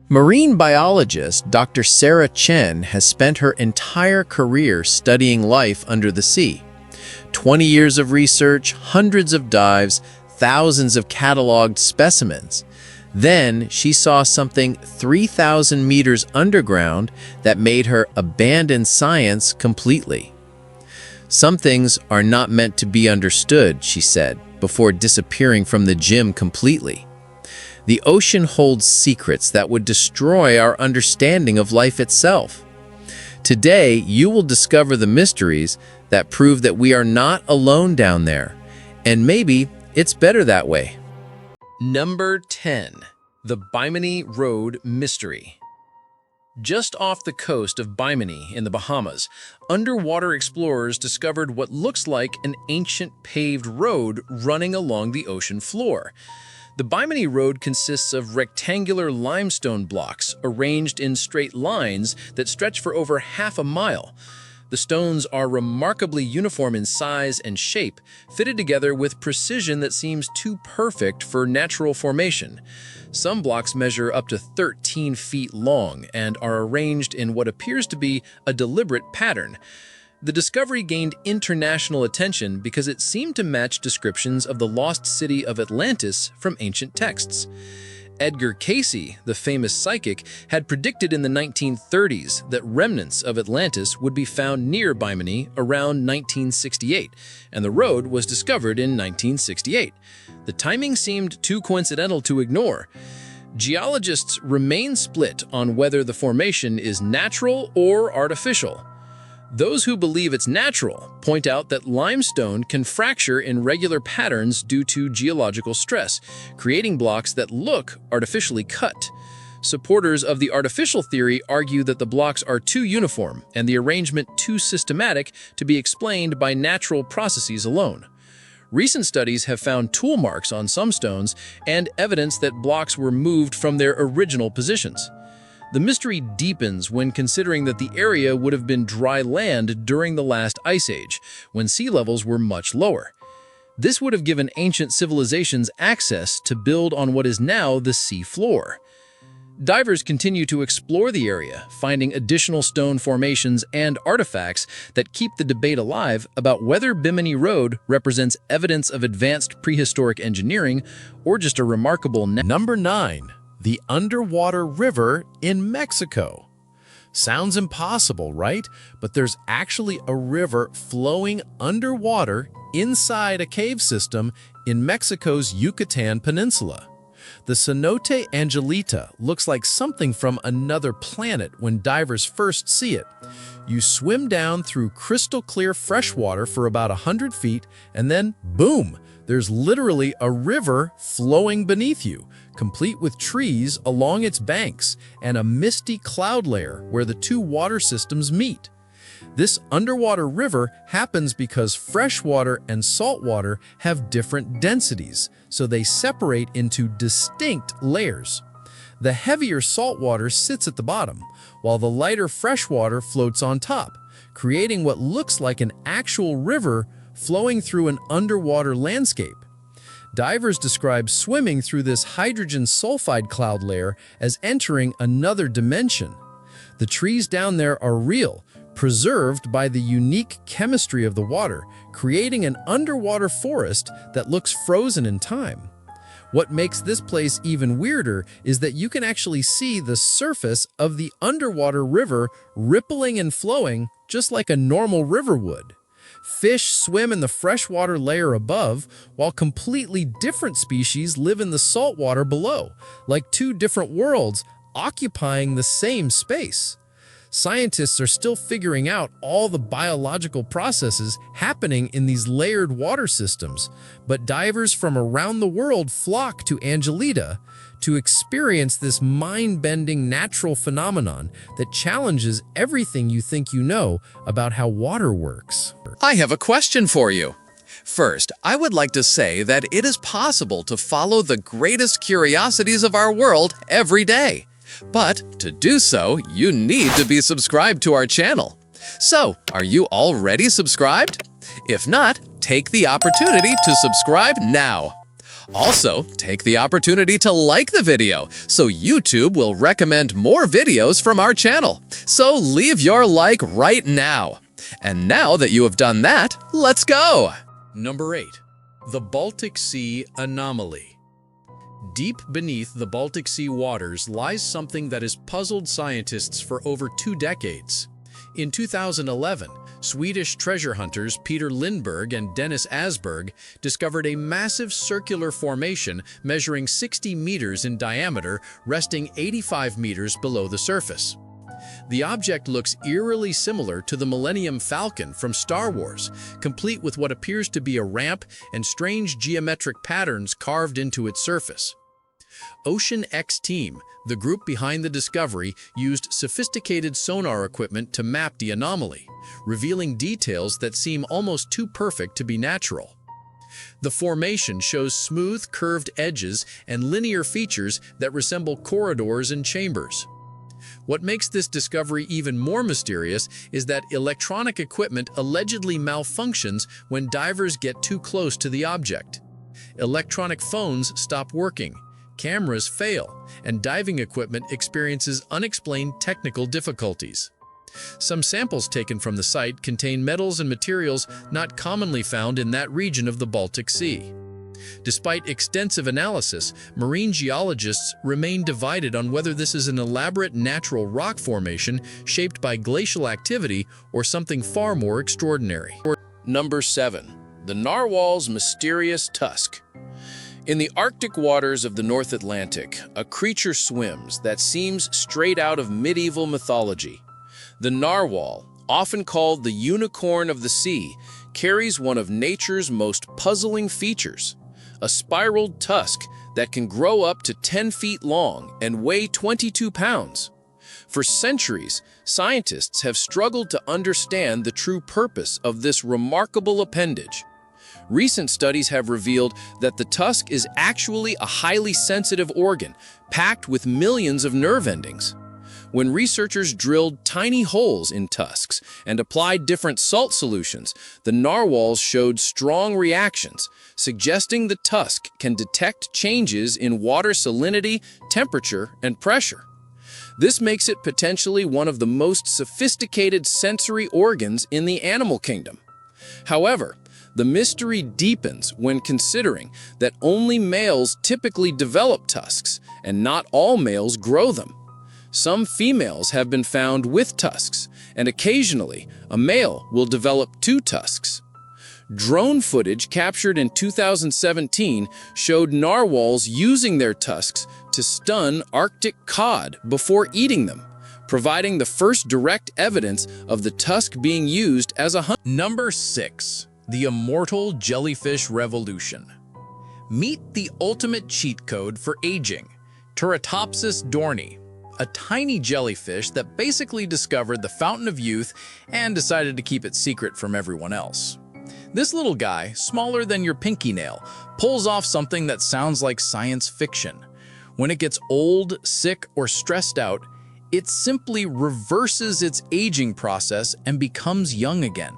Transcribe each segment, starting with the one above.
Marine biologist Dr. Sarah Chen has spent her entire career studying life under the sea. 20 years of research, hundreds of dives, thousands of cataloged specimens. Then she saw something 3,000 meters underground that made her abandon science completely. "Some things are not meant to be understood," she said, before disappearing from the gym completely. The ocean holds secrets that would destroy our understanding of life itself. Today, you will discover the mysteries that prove that we are not alone down there, and maybe it's better that way. Number 10. The Bimini Road Mystery. Just off the coast of Bimini in the Bahamas, underwater explorers discovered what looks like an ancient paved road running along the ocean floor. The Bimini Road consists of rectangular limestone blocks arranged in straight lines that stretch for over half a mile. The stones are remarkably uniform in size and shape, fitted together with precision that seems too perfect for natural formation. Some blocks measure up to 13 feet long and are arranged in what appears to be a deliberate pattern. The discovery gained international attention because it seemed to match descriptions of the lost city of Atlantis from ancient texts. Edgar Cayce, the famous psychic, had predicted in the 1930s that remnants of Atlantis would be found near Bimini around 1968, and the road was discovered in 1968. The timing seemed too coincidental to ignore. Geologists remain split on whether the formation is natural or artificial. Those who believe it's natural point out that limestone can fracture in regular patterns due to geological stress, creating blocks that look artificially cut. Supporters of the artificial theory argue that the blocks are too uniform and the arrangement too systematic to be explained by natural processes alone. Recent studies have found tool marks on some stones and evidence that blocks were moved from their original positions. The mystery deepens when considering that the area would have been dry land during the last ice age, when sea levels were much lower. This would have given ancient civilizations access to build on what is now the sea floor. Divers continue to explore the area, finding additional stone formations and artifacts that keep the debate alive about whether Bimini Road represents evidence of advanced prehistoric engineering or just a remarkable... Number 9. The underwater river in Mexico. Sounds impossible, right? But there's actually a river flowing underwater inside a cave system in Mexico's Yucatan Peninsula. The Cenote Angelita looks like something from another planet when divers first see it. You swim down through crystal clear fresh water for about 100 feet, and then, boom, there's literally a river flowing beneath you, complete with trees along its banks and a misty cloud layer where the two water systems meet. This underwater river happens because freshwater and saltwater have different densities, so they separate into distinct layers. The heavier saltwater sits at the bottom, while the lighter freshwater floats on top, creating what looks like an actual river flowing through an underwater landscape. Divers describe swimming through this hydrogen sulfide cloud layer as entering another dimension. The trees down there are real, preserved by the unique chemistry of the water, creating an underwater forest that looks frozen in time. What makes this place even weirder is that you can actually see the surface of the underwater river rippling and flowing just like a normal river would. Fish swim in the freshwater layer above, while completely different species live in the saltwater below, like two different worlds occupying the same space. Scientists are still figuring out all the biological processes happening in these layered water systems, but divers from around the world flock to Angelita to experience this mind-bending natural phenomenon that challenges everything you think you know about how water works. I have a question for you. First, I would like to say that it is possible to follow the greatest curiosities of our world every day. But to do so, you need to be subscribed to our channel. So, are you already subscribed? If not, take the opportunity to subscribe now. Also, take the opportunity to like the video so YouTube will recommend more videos from our channel. So leave your like right now. And now that you have done that, let's go! Number 8. The Baltic Sea Anomaly. Deep beneath the Baltic Sea waters lies something that has puzzled scientists for over 2 decades. In 2011, Swedish treasure hunters Peter Lindberg and Dennis Asberg discovered a massive circular formation measuring 60 meters in diameter, resting 85 meters below the surface. The object looks eerily similar to the Millennium Falcon from Star Wars, complete with what appears to be a ramp and strange geometric patterns carved into its surface. Ocean X Team, the group behind the discovery, used sophisticated sonar equipment to map the anomaly, revealing details that seem almost too perfect to be natural. The formation shows smooth, curved edges and linear features that resemble corridors and chambers. What makes this discovery even more mysterious is that electronic equipment allegedly malfunctions when divers get too close to the object. Electronic phones stop working, cameras fail, and diving equipment experiences unexplained technical difficulties. Some samples taken from the site contain metals and materials not commonly found in that region of the Baltic Sea. Despite extensive analysis, marine geologists remain divided on whether this is an elaborate natural rock formation shaped by glacial activity or something far more extraordinary. Number 7. The Narwhal's mysterious tusk. In the Arctic waters of the North Atlantic, a creature swims that seems straight out of medieval mythology. The narwhal, often called the unicorn of the sea, carries one of nature's most puzzling features: a spiraled tusk that can grow up to 10 feet long and weigh 22 pounds. For centuries, scientists have struggled to understand the true purpose of this remarkable appendage. Recent studies have revealed that the tusk is actually a highly sensitive organ, packed with millions of nerve endings. When researchers drilled tiny holes in tusks and applied different salt solutions, the narwhals showed strong reactions, suggesting the tusk can detect changes in water salinity, temperature, and pressure. This makes it potentially one of the most sophisticated sensory organs in the animal kingdom. However, the mystery deepens when considering that only males typically develop tusks, and not all males grow them. Some females have been found with tusks, and occasionally a male will develop 2 tusks. Drone footage captured in 2017 showed narwhals using their tusks to stun Arctic cod before eating them, providing the first direct evidence of the tusk being used as a hunt. Number 6. The Immortal Jellyfish Revolution. Meet the ultimate cheat code for aging, Turritopsis dohrnii, a tiny jellyfish that basically discovered the fountain of youth and decided to keep it secret from everyone else. This little guy, smaller than your pinky nail, pulls off something that sounds like science fiction. When it gets old, sick, or stressed out, it simply reverses its aging process and becomes young again.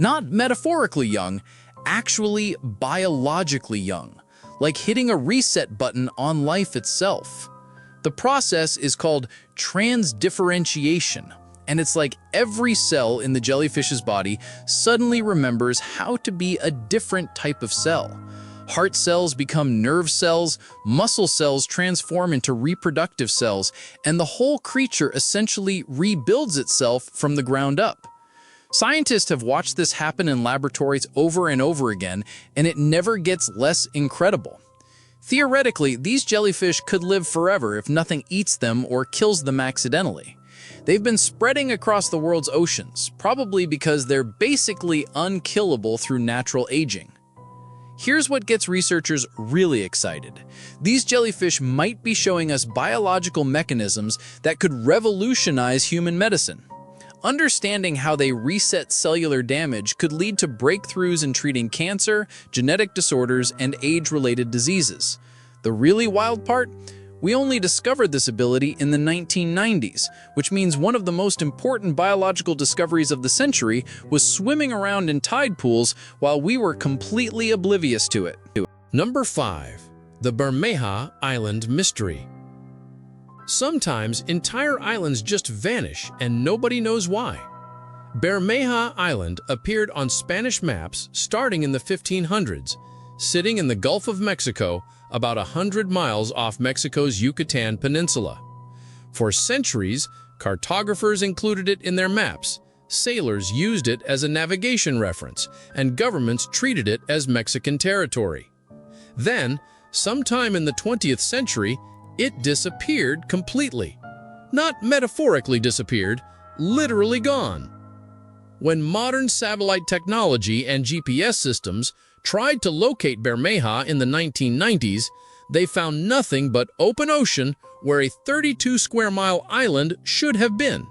Not metaphorically young, actually biologically young, like hitting a reset button on life itself. The process is called transdifferentiation, and it's like every cell in the jellyfish's body suddenly remembers how to be a different type of cell. Heart cells become nerve cells, muscle cells transform into reproductive cells, and the whole creature essentially rebuilds itself from the ground up. Scientists have watched this happen in laboratories over and over again, and it never gets less incredible. Theoretically, these jellyfish could live forever if nothing eats them or kills them accidentally. They've been spreading across the world's oceans, probably because they're basically unkillable through natural aging. Here's what gets researchers really excited. These jellyfish might be showing us biological mechanisms that could revolutionize human medicine. Understanding how they reset cellular damage could lead to breakthroughs in treating cancer, genetic disorders, and age-related diseases. The really wild part? We only discovered this ability in the 1990s, which means one of the most important biological discoveries of the century was swimming around in tide pools while we were completely oblivious to it. Number 5. The Bermeja Island Mystery. Sometimes entire islands just vanish and nobody knows why. Bermeja Island appeared on Spanish maps starting in the 1500s, sitting in the Gulf of Mexico, about 100 miles off Mexico's Yucatan Peninsula. For centuries, cartographers included it in their maps, sailors used it as a navigation reference, and governments treated it as Mexican territory. Then, sometime in the 20th century, it disappeared completely. Not metaphorically disappeared, literally gone. When modern satellite technology and GPS systems tried to locate Bermeja in the 1990s, they found nothing but open ocean where a 32-square-mile island should have been.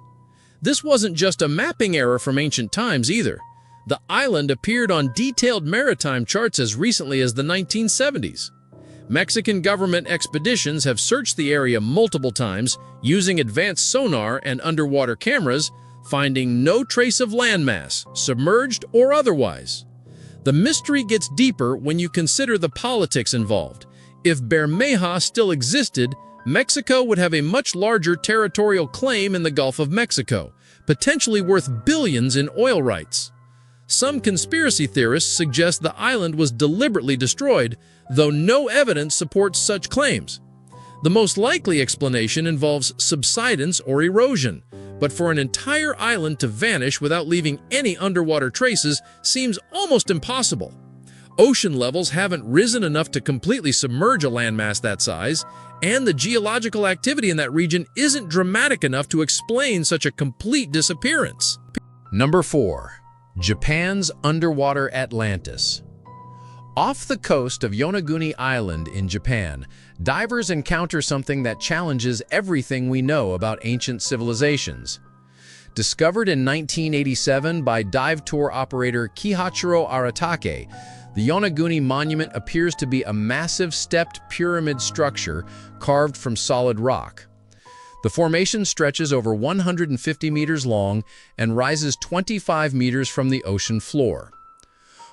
This wasn't just a mapping error from ancient times either. The island appeared on detailed maritime charts as recently as the 1970s. Mexican government expeditions have searched the area multiple times using advanced sonar and underwater cameras, finding no trace of landmass, submerged or otherwise. The mystery gets deeper when you consider the politics involved. If Bermeja still existed, Mexico would have a much larger territorial claim in the Gulf of Mexico, potentially worth billions in oil rights. Some conspiracy theorists suggest the island was deliberately destroyed, though no evidence supports such claims. The most likely explanation involves subsidence or erosion, but for an entire island to vanish without leaving any underwater traces seems almost impossible. Ocean levels haven't risen enough to completely submerge a landmass that size, and the geological activity in that region isn't dramatic enough to explain such a complete disappearance. Number 4. Japan's underwater Atlantis. Off the coast of Yonaguni Island in Japan, divers encounter something that challenges everything we know about ancient civilizations. Discovered in 1987 by dive tour operator Kihachiro Aratake, the Yonaguni monument appears to be a massive stepped pyramid structure carved from solid rock. The formation stretches over 150 meters long and rises 25 meters from the ocean floor.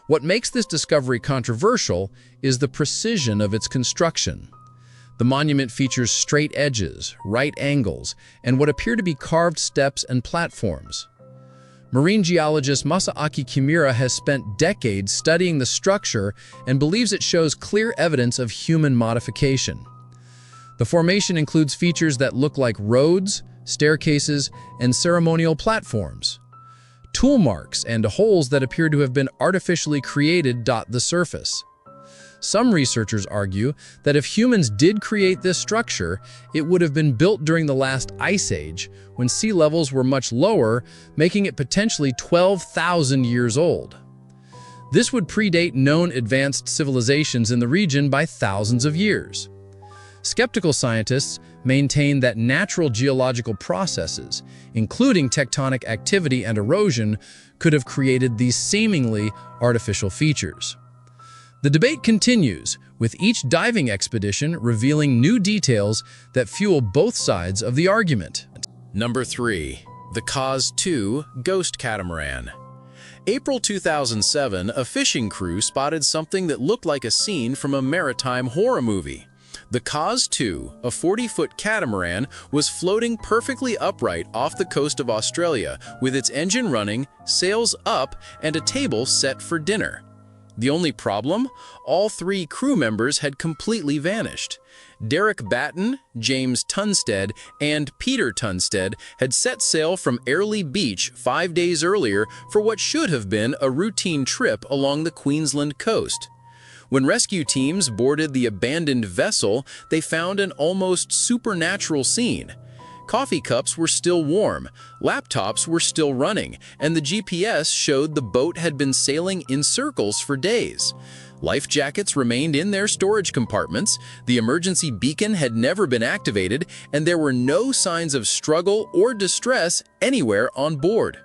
What makes this discovery controversial is the precision of its construction. The monument features straight edges, right angles, and what appear to be carved steps and platforms. Marine geologist Masaaki Kimura has spent decades studying the structure and believes it shows clear evidence of human modification. The formation includes features that look like roads, staircases, and ceremonial platforms. Tool marks and holes that appear to have been artificially created dot the surface. Some researchers argue that if humans did create this structure, it would have been built during the last ice age, when sea levels were much lower, making it potentially 12,000 years old. This would predate known advanced civilizations in the region by thousands of years. Skeptical scientists maintain that natural geological processes, including tectonic activity and erosion, could have created these seemingly artificial features. The debate continues, with each diving expedition revealing new details that fuel both sides of the argument. Number 3. The Kaz II Ghost Catamaran. April 2007, a fishing crew spotted something that looked like a scene from a maritime horror movie. The Kaz II, a 40-foot catamaran, was floating perfectly upright off the coast of Australia with its engine running, sails up, and a table set for dinner. The only problem? All 3 crew members had completely vanished. Derek Batten, James Tunstead, and Peter Tunstead had set sail from Airlie Beach 5 days earlier for what should have been a routine trip along the Queensland coast. When rescue teams boarded the abandoned vessel, they found an almost supernatural scene. Coffee cups were still warm, laptops were still running, and the GPS showed the boat had been sailing in circles for days. Life jackets remained in their storage compartments, the emergency beacon had never been activated, and there were no signs of struggle or distress anywhere on board.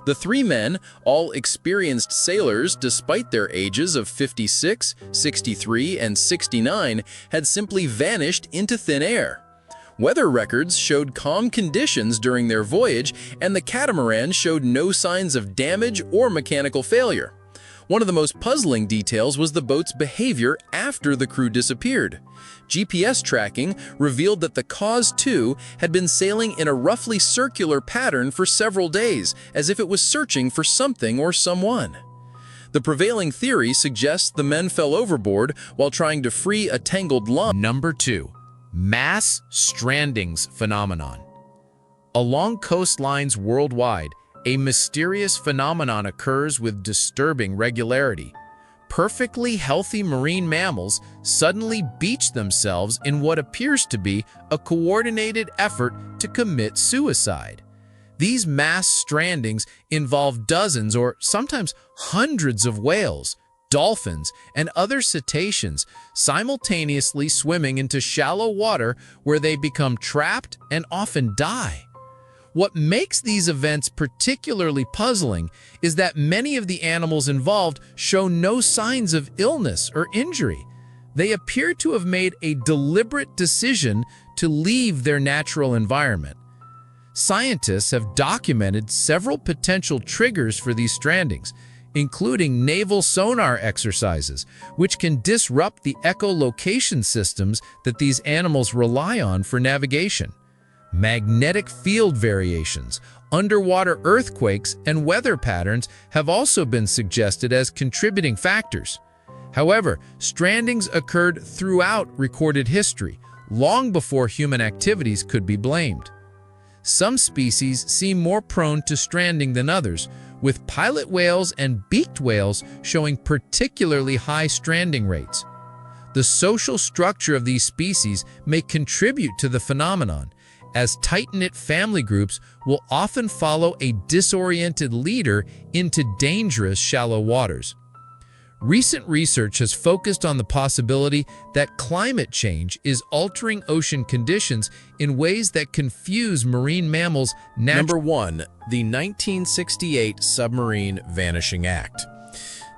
The 3 men, all experienced sailors despite their ages of 56, 63, and 69, had simply vanished into thin air. Weather records showed calm conditions during their voyage, and the catamaran showed no signs of damage or mechanical failure. One of the most puzzling details was the boat's behavior after the crew disappeared. GPS tracking revealed that the Kaz II had been sailing in a roughly circular pattern for several days, as if it was searching for something or someone. The prevailing theory suggests the men fell overboard while trying to free a tangled line. Number 2. Mass strandings phenomenon. Along coastlines worldwide, a mysterious phenomenon occurs with disturbing regularity. Perfectly healthy marine mammals suddenly beach themselves in what appears to be a coordinated effort to commit suicide. These mass strandings involve dozens or sometimes hundreds of whales, dolphins, and other cetaceans simultaneously swimming into shallow water where they become trapped and often die. What makes these events particularly puzzling is that many of the animals involved show no signs of illness or injury. They appear to have made a deliberate decision to leave their natural environment. Scientists have documented several potential triggers for these strandings, including naval sonar exercises, which can disrupt the echolocation systems that these animals rely on for navigation. Magnetic field variations, underwater earthquakes, and weather patterns have also been suggested as contributing factors. However, strandings occurred throughout recorded history, long before human activities could be blamed. Some species seem more prone to stranding than others, with pilot whales and beaked whales showing particularly high stranding rates. The social structure of these species may contribute to the phenomenon, as tight-knit family groups will often follow a disoriented leader into dangerous shallow waters. Recent research has focused on the possibility that climate change is altering ocean conditions in ways that confuse marine mammals' Number 1. The 1968 Submarine Vanishing Act.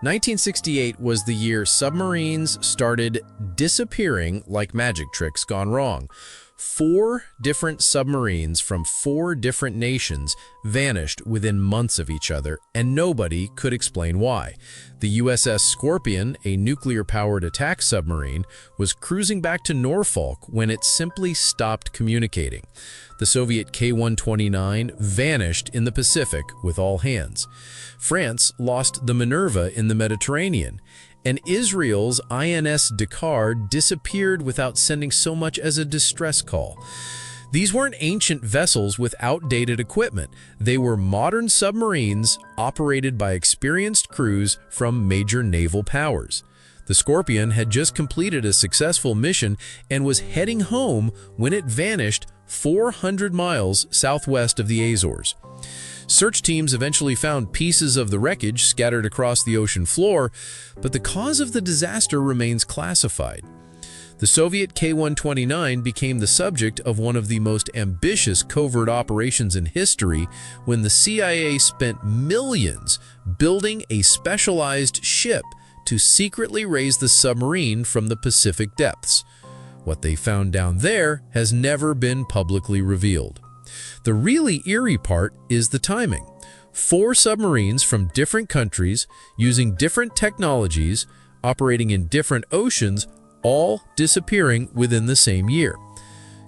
1968 was the year submarines started disappearing like magic tricks gone wrong. 4 different submarines from 4 different nations vanished within months of each other, and nobody could explain why. The USS Scorpion, a nuclear-powered attack submarine, was cruising back to Norfolk when it simply stopped communicating. The Soviet K-129 vanished in the Pacific with all hands. France lost the Minerva in the Mediterranean, and Israel's INS Dakar disappeared without sending so much as a distress call. These weren't ancient vessels with outdated equipment. They were modern submarines operated by experienced crews from major naval powers. The Scorpion had just completed a successful mission and was heading home when it vanished 400 miles southwest of the Azores. Search teams eventually found pieces of the wreckage scattered across the ocean floor, but the cause of the disaster remains classified. The Soviet K-129 became the subject of one of the most ambitious covert operations in history when the CIA spent millions building a specialized ship to secretly raise the submarine from the Pacific depths. What they found down there has never been publicly revealed. The really eerie part is the timing. 4 submarines from different countries, using different technologies, operating in different oceans, all disappearing within the same year.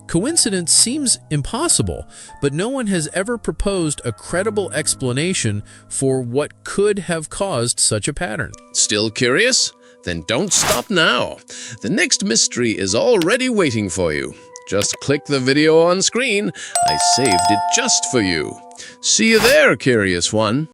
Coincidence seems impossible, but no one has ever proposed a credible explanation for what could have caused such a pattern. Still curious? Then don't stop now. The next mystery is already waiting for you. Just click the video on screen. I saved it just for you. See you there, curious one.